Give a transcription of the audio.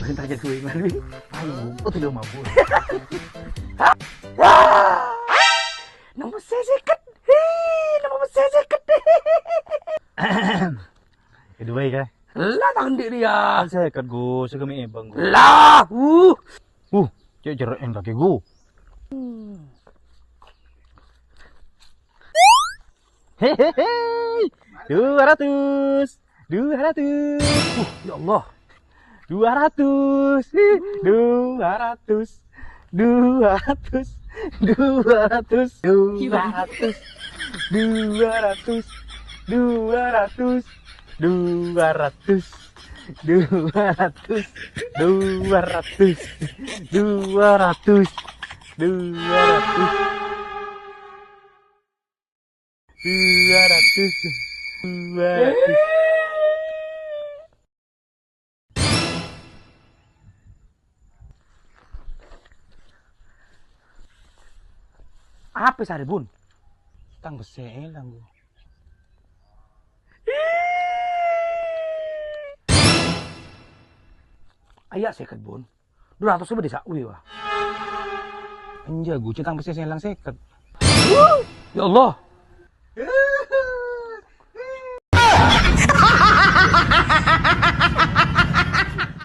perintah jadi gue ngadu. Ayo, oh tidak mampu. Nomor seseket. Nomor seseket. Kedua ya. Lah tangan dia. Saya kan go segemi bang go. Lah, Cek jerak yang kaki go. Hehehe. 200. ya Allah. 200. 200. 200. 200. 200. 200. 200. 200. 200. 200. 200. 200. Apa sih bun? Tang besel lang go. Ayak seket bun. 200 ribu desa wih wah. Anja go tang besel lang seket. Ya Allah.